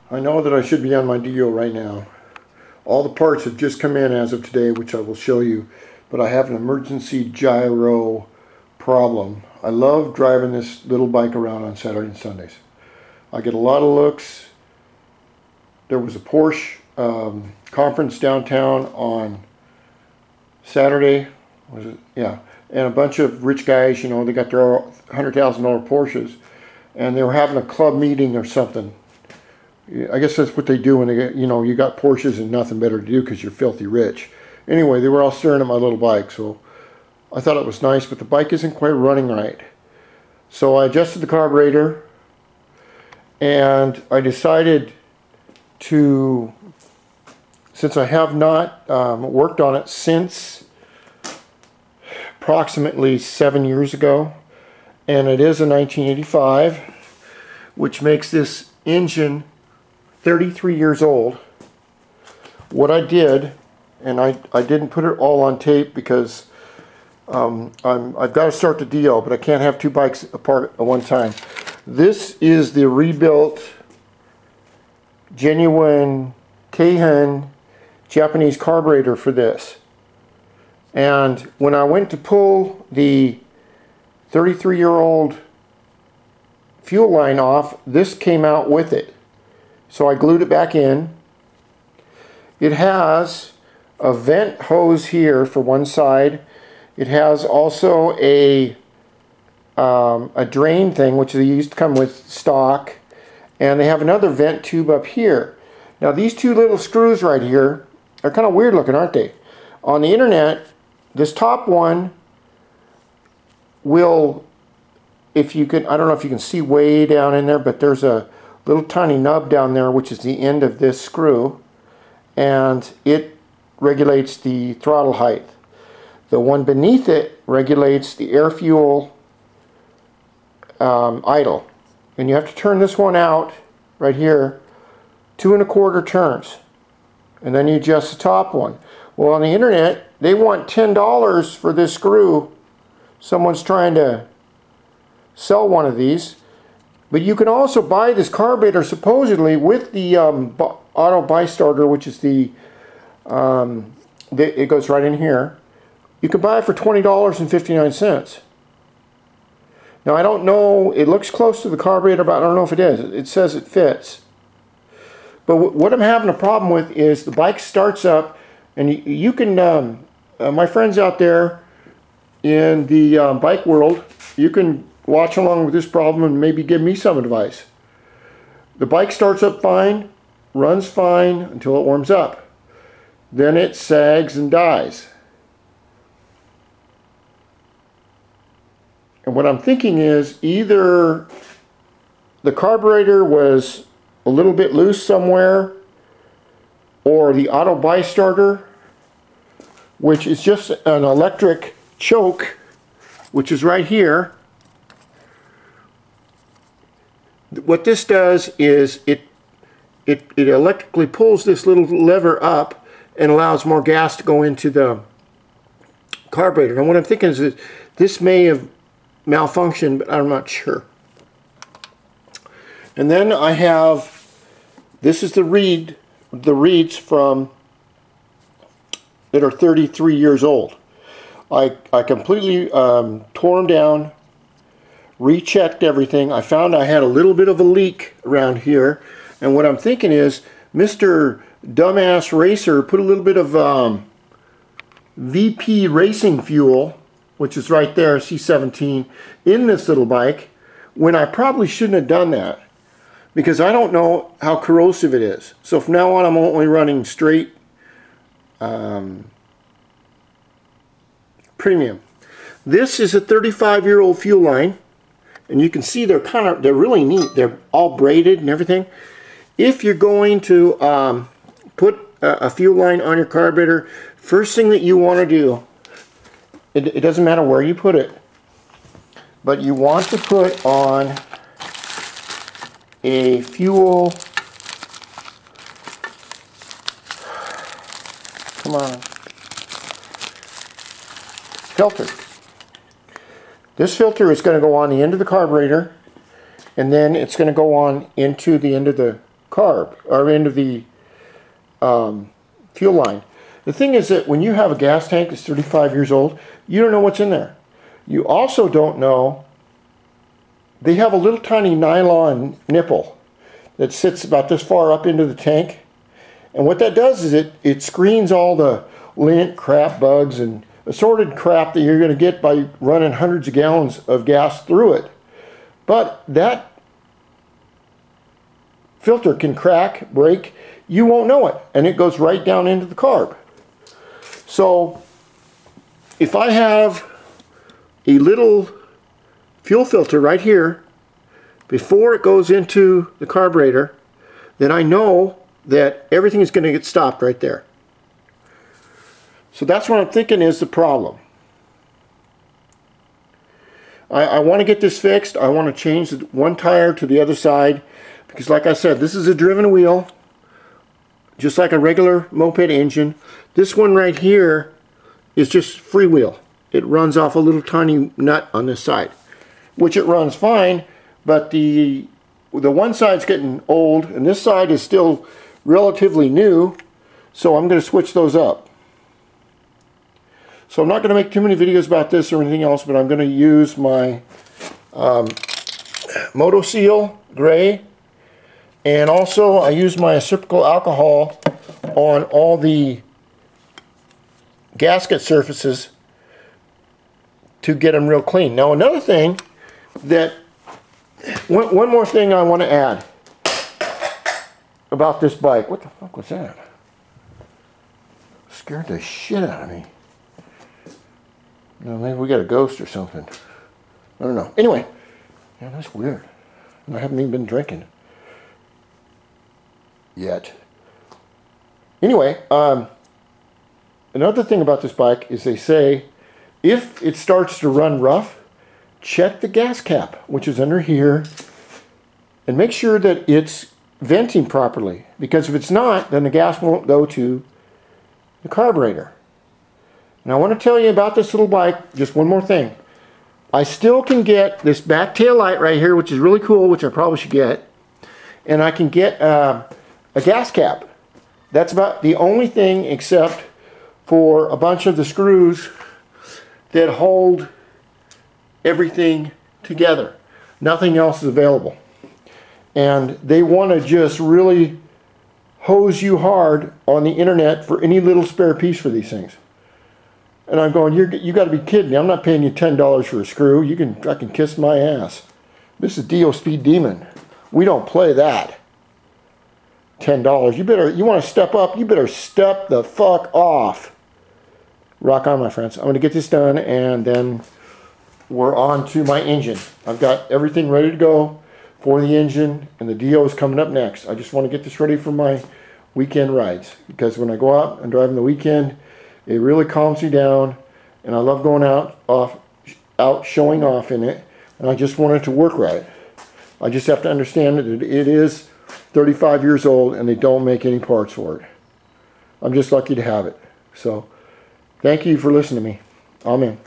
I know that I should be on my Dio right now. All the parts have just come in as of today, which I will show you, but I have an emergency gyro problem. I love driving this little bike around on Saturday and Sundays. I get a lot of looks. There was a Porsche conference downtown on Saturday, was it? Yeah, and a bunch of rich guys, you know, they got their $100,000 Porsches, and they were having a club meeting or something. I guess that's what they do when they get, you know, you got Porsches and nothing better to do because you're filthy rich. Anyway, they were all staring at my little bike, so I thought it was nice, but the bike isn't quite running right. So I adjusted the carburetor, and I decided to, since I have not worked on it since approximately 7 years ago, and it is a 1985, which makes this engine 33 years old. What I did, and I didn't put it all on tape because I've got to start the Dio, but I can't have two bikes apart at one time. This is the rebuilt, genuine Keihin Japanese carburetor for this. And when I went to pull the 33-year-old fuel line off, this came out with it. So I glued it back in. It has a vent hose here for one side. It has also a drain thing, which they used to come with stock. And they have another vent tube up here. Now these two little screws right here are kind of weird looking, aren't they? On the internet, this top one will, if you can, I don't know if you can see way down in there, but there's a little tiny nub down there, which is the end of this screw, and it regulates the throttle height. The one beneath it regulates the air fuel idle, and you have to turn this one out right here 2 1/4 turns, and then you adjust the top one. Well, on the internet they want $10 for this screw. Someone's trying to sell one of these. But you can also buy this carburetor supposedly with the auto buy starter, which is it goes right in here. You can buy it for $20.59. Now I don't know, it looks close to the carburetor, but I don't know if it is. It says it fits. But what I'm having a problem with is the bike starts up, and you can, my friends out there in the bike world, you can watch along with this problem and maybe give me some advice. The bike starts up fine, runs fine until it warms up. Then it sags and dies. And what I'm thinking is either the carburetor was a little bit loose somewhere, or the auto buy starter, which is just an electric choke, which is right here. What this does is it electrically pulls this little lever up and allows more gas to go into the carburetor. And what I'm thinking is that this may have malfunctioned, but I'm not sure. And then I have, this is the reeds from that are 33 years old. I completely tore them down, rechecked everything. I found I had a little bit of a leak around here, and what I'm thinking is Mr. Dumbass Racer put a little bit of VP racing fuel, which is right there, C17, in this little bike, when I probably shouldn't have done that, because I don't know how corrosive it is. So from now on I'm only running straight premium. This is a 35-year-old fuel line. And you can see they're really neat. They're all braided and everything. If you're going to put a fuel line on your carburetor, first thing that you want to do, it doesn't matter where you put it, but you want to put on a fuel, come on, filter. This filter is going to go on the end of the carburetor, and then it's going to go on into the end of the carb, or into the fuel line. The thing is that when you have a gas tank that's 35 years old, you don't know what's in there. You also don't know, they have a little tiny nylon nipple that sits about this far up into the tank. And what that does is it screens all the lint, crap, bugs, and assorted crap that you're going to get by running hundreds of gallons of gas through it. But that filter can crack, break, you won't know it, and it goes right down into the carb. So if I have a little fuel filter right here before it goes into the carburetor, then I know that everything is going to get stopped right there. So that's what I'm thinking is the problem. I want to get this fixed. I want to change one tire to the other side, because like I said, this is a driven wheel, just like a regular moped engine. This one right here is just freewheel. It runs off a little tiny nut on this side, which it runs fine, but the one side's getting old and this side is still relatively new, so I'm going to switch those up. So I'm not going to make too many videos about this or anything else, but I'm going to use my Moto Seal Gray, and also I use my reciprocal alcohol on all the gasket surfaces to get them real clean. Now another thing that, one more thing I want to add about this bike. What the fuck was that? Scared the shit out of me. No, maybe we got a ghost or something. I don't know. Anyway, yeah, that's weird. I haven't even been drinking yet. Anyway, another thing about this bike is they say if it starts to run rough, check the gas cap, which is under here, and make sure that it's venting properly, because if it's not, then the gas won't go to the carburetor. And I want to tell you about this little bike, just one more thing. I still can get this back tail light right here, which is really cool, which I probably should get, and I can get a gas cap. That's about the only thing, except for a bunch of the screws that hold everything together. Nothing else is available. And they want to just really hose you hard on the internet for any little spare piece for these things. And I'm going, you got to be kidding me. I'm not paying you $10 for a screw. I can kiss my ass. This is DIOSpeedDEMON. We don't play that. $10. You want to step up, you better step the fuck off. Rock on, my friends. I'm going to get this done, and then we're on to my engine. I've got everything ready to go for the engine, and the Dio is coming up next. I just want to get this ready for my weekend rides, because when I go out and drive in the weekend, it really calms me down, and I love going out showing off in it, and I just want it to work right. I just have to understand that it is 35 years old, and they don't make any parts for it. I'm just lucky to have it. So, thank you for listening to me. Amen.